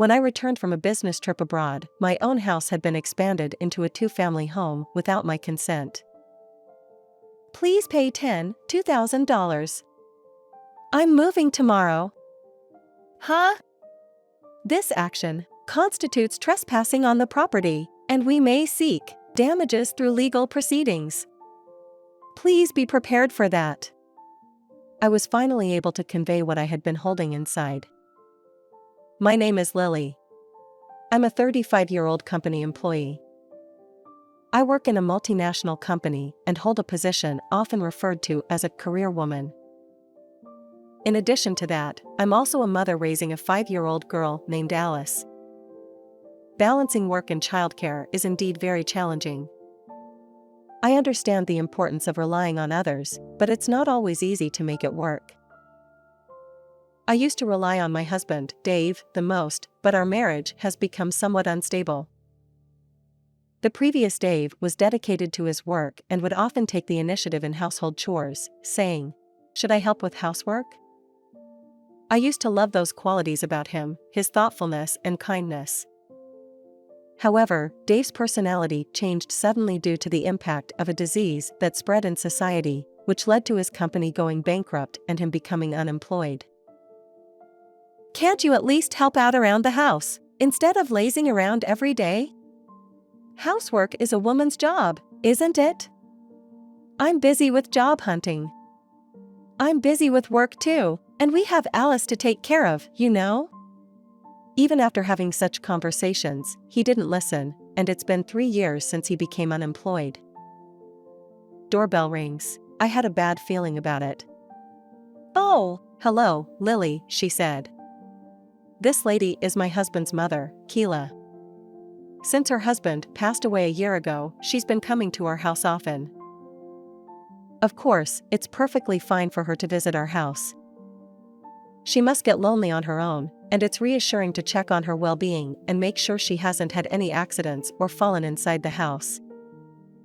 When I returned from a business trip abroad, my own house had been expanded into a two-family home without my consent. Please pay $2,000. I'm moving tomorrow. Huh? This action constitutes trespassing on the property, and we may seek damages through legal proceedings. Please be prepared for that. I was finally able to convey what I had been holding inside. My name is Lily. I'm a 35-year-old company employee. I work in a multinational company and hold a position often referred to as a career woman. In addition to that, I'm also a mother raising a 5-year-old girl named Alice. Balancing work and childcare is indeed very challenging. I understand the importance of relying on others, but it's not always easy to make it work. I used to rely on my husband, Dave, the most, but our marriage has become somewhat unstable. The previous Dave was dedicated to his work and would often take the initiative in household chores, saying, "Should I help with housework?" I used to love those qualities about him, his thoughtfulness and kindness. However, Dave's personality changed suddenly due to the impact of a disease that spread in society, which led to his company going bankrupt and him becoming unemployed. Can't you at least help out around the house, instead of lazing around every day? Housework is a woman's job, isn't it? I'm busy with job hunting. I'm busy with work too, and we have Alice to take care of, you know? Even after having such conversations, he didn't listen, and it's been 3 years since he became unemployed. Doorbell rings. I had a bad feeling about it. "Oh, hello, Lily," she said. "This lady is my husband's mother, Keela. Since her husband passed away a year ago, she's been coming to our house often. Of course, it's perfectly fine for her to visit our house. She must get lonely on her own, and it's reassuring to check on her well-being and make sure she hasn't had any accidents or fallen inside the house.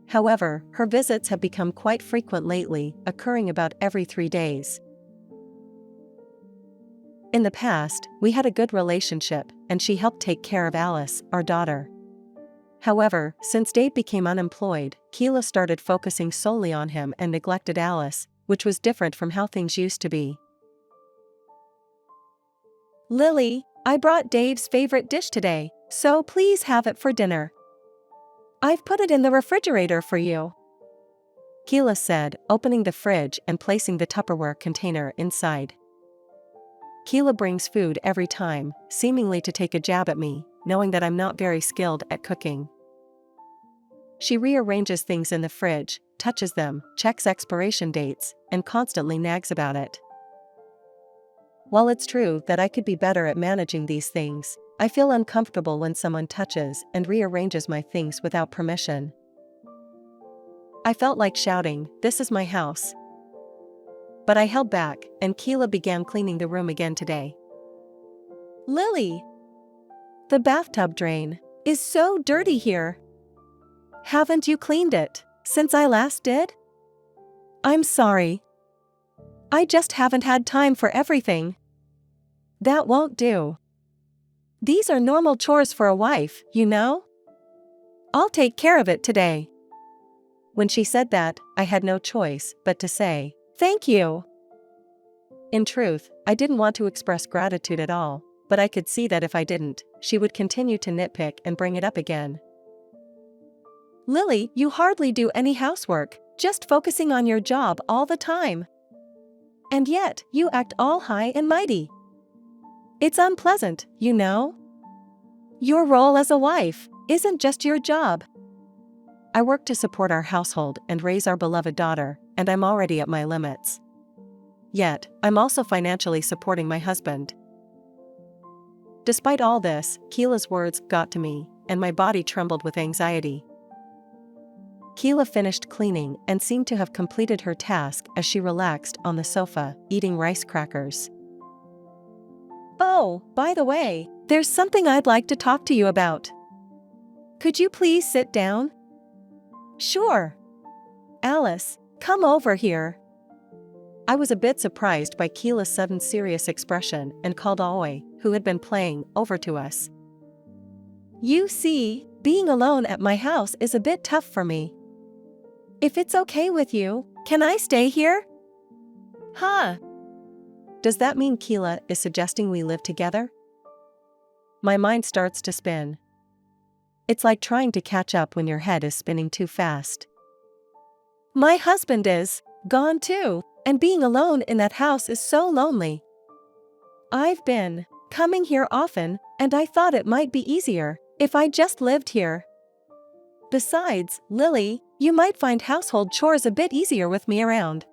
However, her visits have become quite frequent lately, occurring about every 3 days. In the past, we had a good relationship, and she helped take care of Alice, our daughter. However, since Dave became unemployed, Keela started focusing solely on him and neglected Alice, which was different from how things used to be. Lily, I brought Dave's favorite dish today, so please have it for dinner. I've put it in the refrigerator for you," Keela said, opening the fridge and placing the Tupperware container inside. Keela brings food every time, seemingly to take a jab at me, knowing that I'm not very skilled at cooking. She rearranges things in the fridge, touches them, checks expiration dates, and constantly nags about it. While it's true that I could be better at managing these things, I feel uncomfortable when someone touches and rearranges my things without permission. I felt like shouting, "This is my house." But I held back, and Keela began cleaning the room again today. "Lily, the bathtub drain is so dirty here. Haven't you cleaned it since I last did?" "I'm sorry. I just haven't had time for everything." "That won't do. These are normal chores for a wife, you know? I'll take care of it today." When she said that, I had no choice but to say, "Thank you." In truth, I didn't want to express gratitude at all, but I could see that if I didn't, she would continue to nitpick and bring it up again. "Lily, you hardly do any housework, just focusing on your job all the time. And yet, you act all high and mighty. It's unpleasant, you know? Your role as a wife isn't just your job." I work to support our household and raise our beloved daughter, and I'm already at my limits. Yet, I'm also financially supporting my husband. Despite all this, Keela's words got to me, and my body trembled with anxiety. Keela finished cleaning and seemed to have completed her task as she relaxed on the sofa, eating rice crackers. "Oh, by the way, there's something I'd like to talk to you about. Could you please sit down?" "Sure. Alice, come over here." I was a bit surprised by Keela's sudden serious expression and called Aoi, who had been playing, over to us. You see, being alone at my house is a bit tough for me. If it's okay with you, can I stay here? Huh? Does that mean Keela is suggesting we live together? My mind starts to spin. It's like trying to catch up when your head is spinning too fast. My husband is gone too, and being alone in that house is so lonely. I've been coming here often, and I thought it might be easier if I just lived here. Besides, Lily, you might find household chores a bit easier with me around.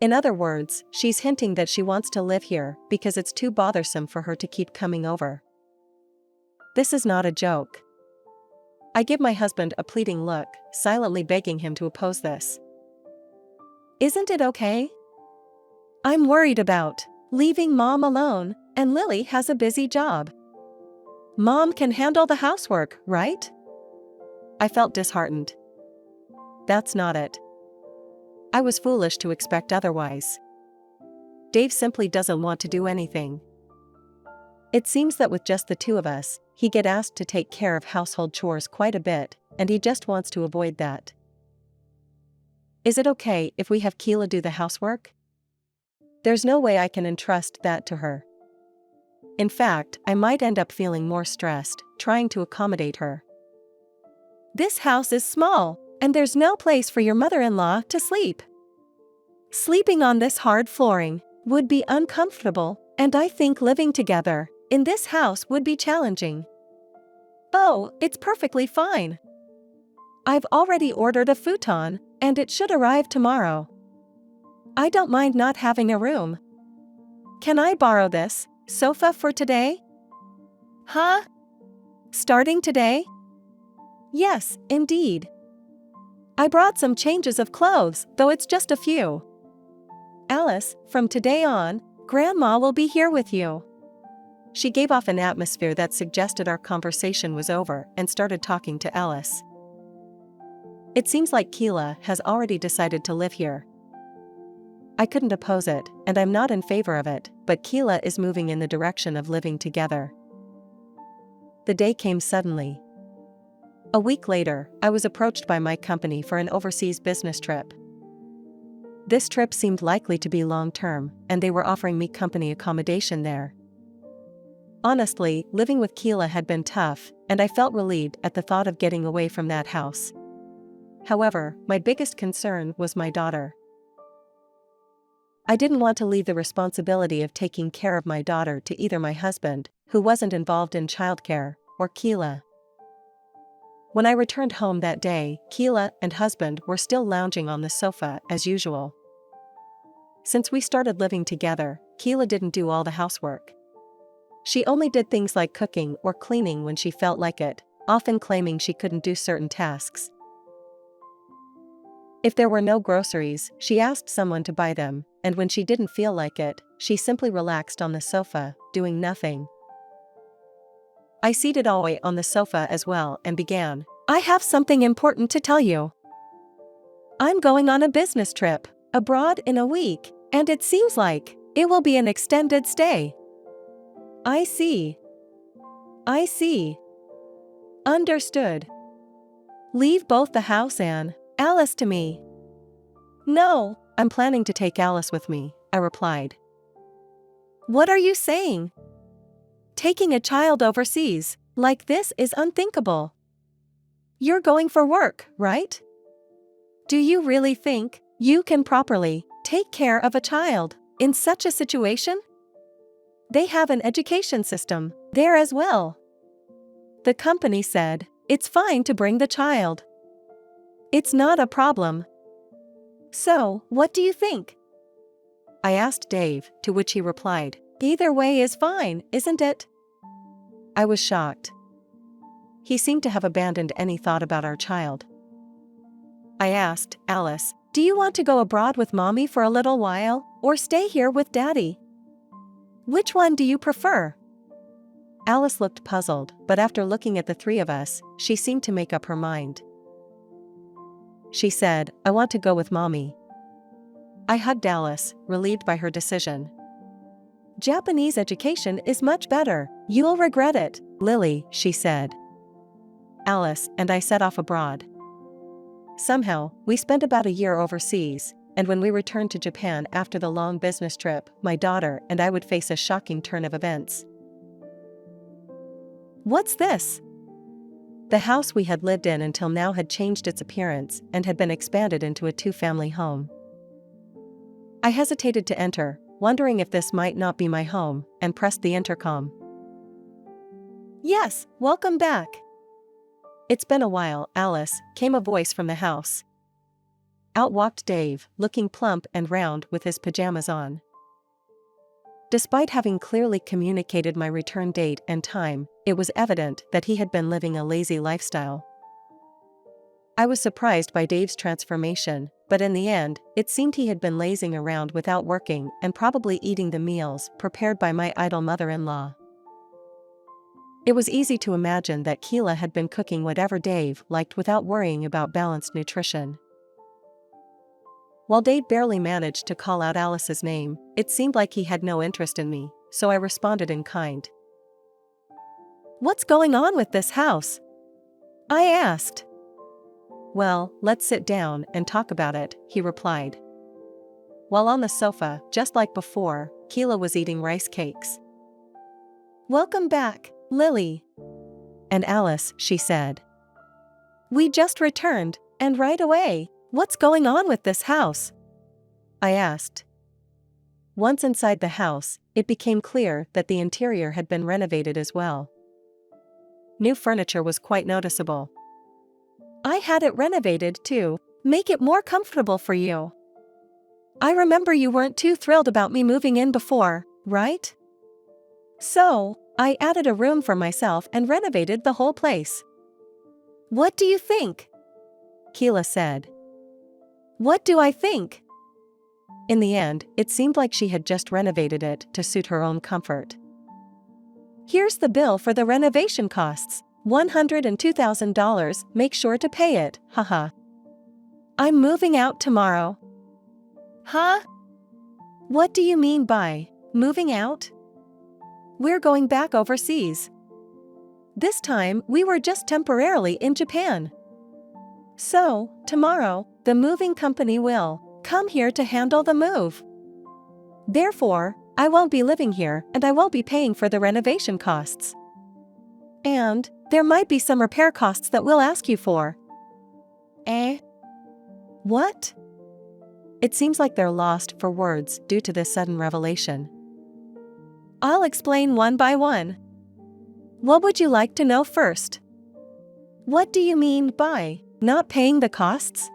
In other words, she's hinting that she wants to live here because it's too bothersome for her to keep coming over. This is not a joke. I give my husband a pleading look, silently begging him to oppose this. Isn't it okay? I'm worried about leaving Mom alone, and Lily has a busy job. Mom can handle the housework, right? I felt disheartened. That's not it. I was foolish to expect otherwise. Dave simply doesn't want to do anything. It seems that with just the two of us, he gets asked to take care of household chores quite a bit, and he just wants to avoid that. Is it okay if we have Keela do the housework? There's no way I can entrust that to her. In fact, I might end up feeling more stressed, trying to accommodate her. This house is small, and there's no place for your mother-in-law to sleep. Sleeping on this hard flooring would be uncomfortable, and I think living together in this house would be challenging. Oh, it's perfectly fine. I've already ordered a futon, and it should arrive tomorrow. I don't mind not having a room. Can I borrow this sofa for today? Huh? Starting today? Yes, indeed. I brought some changes of clothes, though it's just a few. Alice, from today on, Grandma will be here with you. She gave off an atmosphere that suggested our conversation was over and started talking to Alice. It seems like Keela has already decided to live here. I couldn't oppose it, and I'm not in favor of it, but Keela is moving in the direction of living together. The day came suddenly. A week later, I was approached by my company for an overseas business trip. This trip seemed likely to be long-term, and they were offering me company accommodation there. Honestly, living with Keela had been tough, and I felt relieved at the thought of getting away from that house. However, my biggest concern was my daughter. I didn't want to leave the responsibility of taking care of my daughter to either my husband, who wasn't involved in childcare, or Keela. When I returned home that day, Keela and husband were still lounging on the sofa as usual. Since we started living together, Keela didn't do all the housework. She only did things like cooking or cleaning when she felt like it, often claiming she couldn't do certain tasks. If there were no groceries, she asked someone to buy them, and when she didn't feel like it, she simply relaxed on the sofa, doing nothing. I seated Alway on the sofa as well and began, I have something important to tell you. I'm going on a business trip, abroad in a week, and it seems like it will be an extended stay. I see. I see. Understood. Leave both the house and Alice to me. No, I'm planning to take Alice with me, I replied. What are you saying? Taking a child overseas like this is unthinkable. You're going for work, right? Do you really think you can properly take care of a child in such a situation? They have an education system there as well. The company said it's fine to bring the child. It's not a problem. So, what do you think? I asked Dave, to which he replied, either way is fine, isn't it? I was shocked. He seemed to have abandoned any thought about our child. I asked Alice, do you want to go abroad with Mommy for a little while, or stay here with Daddy? Which one do you prefer? Alice looked puzzled, but after looking at the three of us, she seemed to make up her mind. She said, I want to go with Mommy. I hugged Alice, relieved by her decision. Japanese education is much better. You'll regret it, Lily, she said. Alice and I set off abroad. Somehow, we spent about a year overseas, and when we returned to Japan after the long business trip, my daughter and I would face a shocking turn of events. What's this? The house we had lived in until now had changed its appearance and had been expanded into a two-family home. I hesitated to enter, wondering if this might not be my home, and pressed the intercom. Yes, welcome back. It's been a while, Alice, came a voice from the house. Out walked Dave, looking plump and round with his pajamas on. Despite having clearly communicated my return date and time, it was evident that he had been living a lazy lifestyle. I was surprised by Dave's transformation, but in the end, it seemed he had been lazing around without working and probably eating the meals prepared by my idle mother-in-law. It was easy to imagine that Keela had been cooking whatever Dave liked without worrying about balanced nutrition. While Dave barely managed to call out Alice's name, it seemed like he had no interest in me, so I responded in kind. What's going on with this house? I asked. Well, let's sit down and talk about it, he replied. While on the sofa, just like before, Keela was eating rice cakes. Welcome back, Lily. And Alice, she said. We just returned, and right away. What's going on with this house? I asked. Once inside the house, it became clear that the interior had been renovated as well. New furniture was quite noticeable. I had it renovated too, make it more comfortable for you. I remember you weren't too thrilled about me moving in before, right? So, I added a room for myself and renovated the whole place. What do you think? Keela said. What do I think? In the end, it seemed like she had just renovated it to suit her own comfort. Here's the bill for the renovation costs, $102,000, make sure to pay it, haha. I'm moving out tomorrow. Huh? What do you mean by moving out? We're going back overseas. This time, we were just temporarily in Japan. So, tomorrow, the moving company will come here to handle the move. Therefore, I won't be living here and I won't be paying for the renovation costs. And, there might be some repair costs that we'll ask you for. Eh? What? It seems like they're lost for words due to this sudden revelation. I'll explain one by one. What would you like to know first? What do you mean by not paying the costs?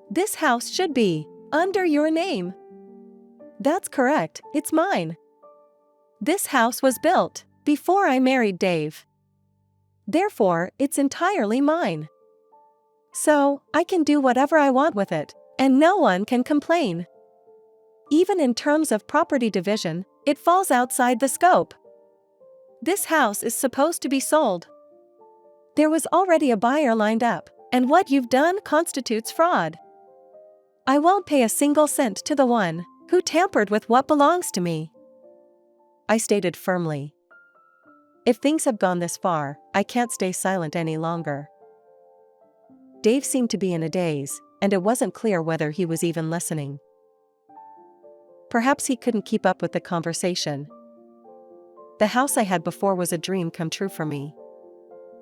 This house should be under your name. That's correct, it's mine. This house was built before I married Dave. Therefore, it's entirely mine. So, I can do whatever I want with it, and no one can complain. Even in terms of property division, it falls outside the scope. This house is supposed to be sold. There was already a buyer lined up, and what you've done constitutes fraud. I won't pay a single cent to the one who tampered with what belongs to me. I stated firmly. If things have gone this far, I can't stay silent any longer. Dave seemed to be in a daze, and it wasn't clear whether he was even listening. Perhaps he couldn't keep up with the conversation. The house I had before was a dream come true for me.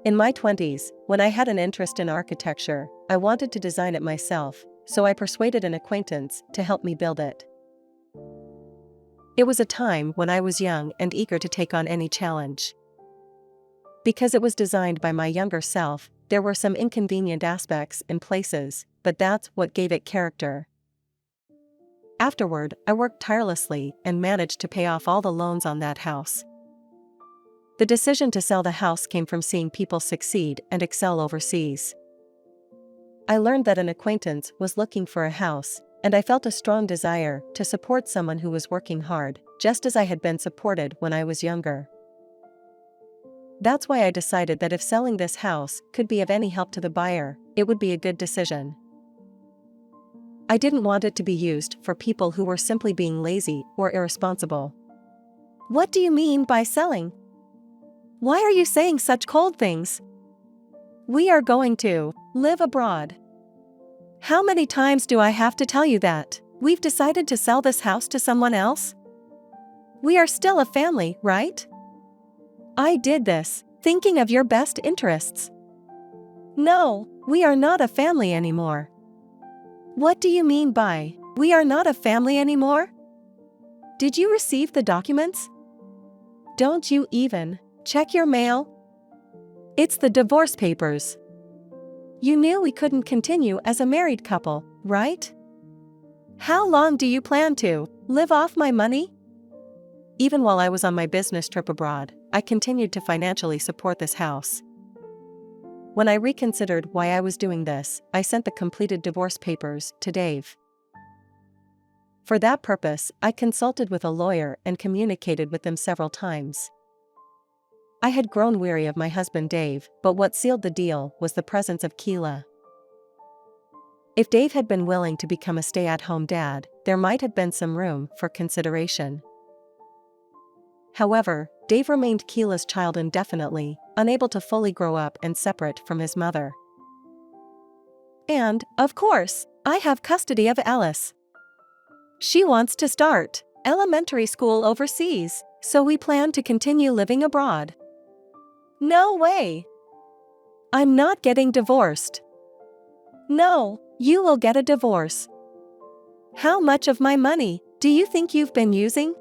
In my 20s, when I had an interest in architecture, I wanted to design it myself, so I persuaded an acquaintance to help me build it. It was a time when I was young and eager to take on any challenge. Because it was designed by my younger self, there were some inconvenient aspects in places, but that's what gave it character. Afterward, I worked tirelessly and managed to pay off all the loans on that house. The decision to sell the house came from seeing people succeed and excel overseas. I learned that an acquaintance was looking for a house, and I felt a strong desire to support someone who was working hard, just as I had been supported when I was younger. That's why I decided that if selling this house could be of any help to the buyer, it would be a good decision. I didn't want it to be used for people who were simply being lazy or irresponsible. What do you mean by selling? Why are you saying such cold things? We are going to live abroad. How many times do I have to tell you that? We've decided to sell this house to someone else? We are still a family, right? I did this, thinking of your best interests. No, we are not a family anymore. What do you mean by, we are not a family anymore? Did you receive the documents? Don't you even check your mail? It's the divorce papers. You knew we couldn't continue as a married couple, right? How long do you plan to live off my money? Even while I was on my business trip abroad, I continued to financially support this house. When I reconsidered why I was doing this, I sent the completed divorce papers to Dave. For that purpose, I consulted with a lawyer and communicated with them several times. I had grown weary of my husband Dave, but what sealed the deal was the presence of Keela. If Dave had been willing to become a stay-at-home dad, there might have been some room for consideration. However, Dave remained Keela's child indefinitely, unable to fully grow up and separate from his mother. And, of course, I have custody of Alice. She wants to start elementary school overseas, so we plan to continue living abroad. No way! I'm not getting divorced. No, you will get a divorce. How much of my money do you think you've been using?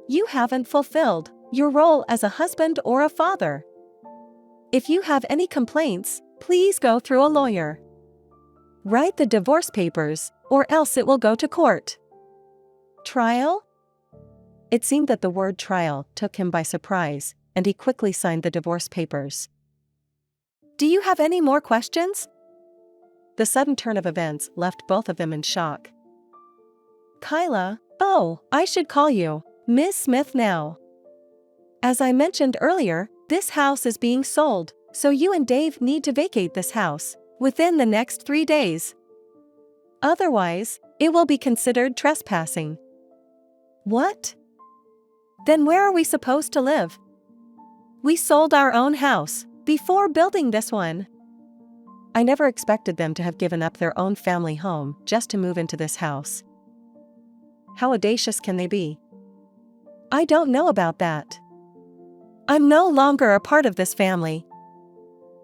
You haven't fulfilled your role as a husband or a father. If you have any complaints, please go through a lawyer. Write the divorce papers, or else it will go to court. Trial? It seemed that the word trial took him by surprise, and he quickly signed the divorce papers. Do you have any more questions? The sudden turn of events left both of them in shock. Kyla, oh, I should call you Ms. Smith now. As I mentioned earlier, this house is being sold, so you and Dave need to vacate this house within the next 3 days. Otherwise, it will be considered trespassing. What? Then where are we supposed to live? We sold our own house before building this one. I never expected them to have given up their own family home just to move into this house. How audacious can they be? I don't know about that. I'm no longer a part of this family.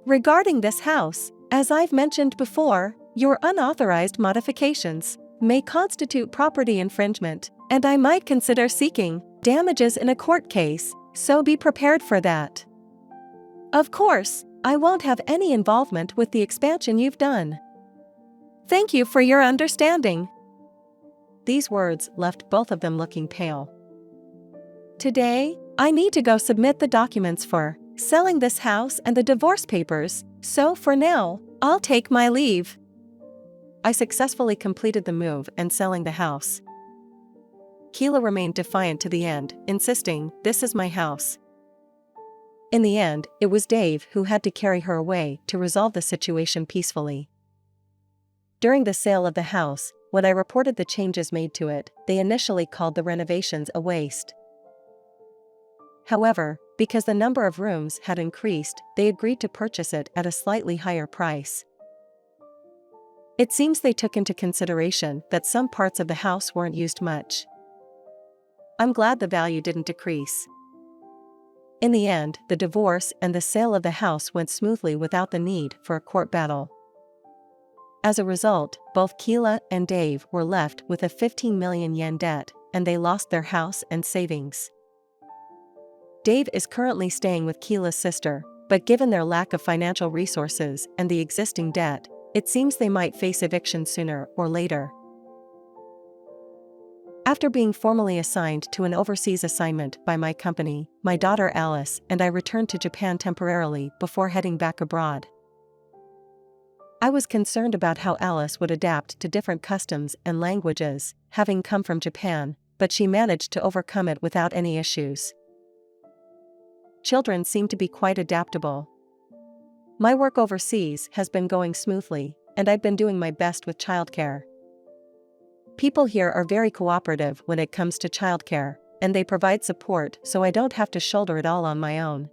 Regarding this house, as I've mentioned before, your unauthorized modifications may constitute property infringement, and I might consider seeking damages in a court case, so be prepared for that. Of course, I won't have any involvement with the expansion you've done. Thank you for your understanding. These words left both of them looking pale. Today, I need to go submit the documents for selling this house and the divorce papers, so for now, I'll take my leave. I successfully completed the move and selling the house. Keela remained defiant to the end, insisting, "This is my house." In the end, it was Dave who had to carry her away to resolve the situation peacefully. During the sale of the house, when I reported the changes made to it, they initially called the renovations a waste. However, because the number of rooms had increased, they agreed to purchase it at a slightly higher price. It seems they took into consideration that some parts of the house weren't used much. I'm glad the value didn't decrease. In the end, the divorce and the sale of the house went smoothly without the need for a court battle. As a result, both Keela and Dave were left with a 15 million yen debt, and they lost their house and savings. Dave is currently staying with Keela's sister, but given their lack of financial resources and the existing debt, it seems they might face eviction sooner or later. After being formally assigned to an overseas assignment by my company, my daughter Alice and I returned to Japan temporarily before heading back abroad. I was concerned about how Alice would adapt to different customs and languages, having come from Japan, but she managed to overcome it without any issues. Children seem to be quite adaptable. My work overseas has been going smoothly, and I've been doing my best with childcare. People here are very cooperative when it comes to childcare, and they provide support so I don't have to shoulder it all on my own.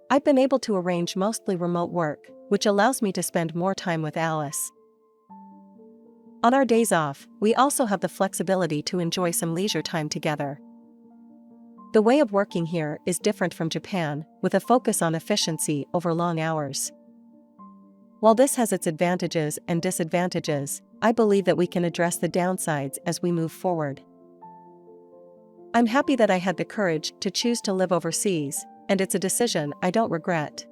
I've been able to arrange mostly remote work, which allows me to spend more time with Alice. On our days off, we also have the flexibility to enjoy some leisure time together. The way of working here is different from Japan, with a focus on efficiency over long hours. While this has its advantages and disadvantages, I believe that we can address the downsides as we move forward. I'm happy that I had the courage to choose to live overseas, and it's a decision I don't regret.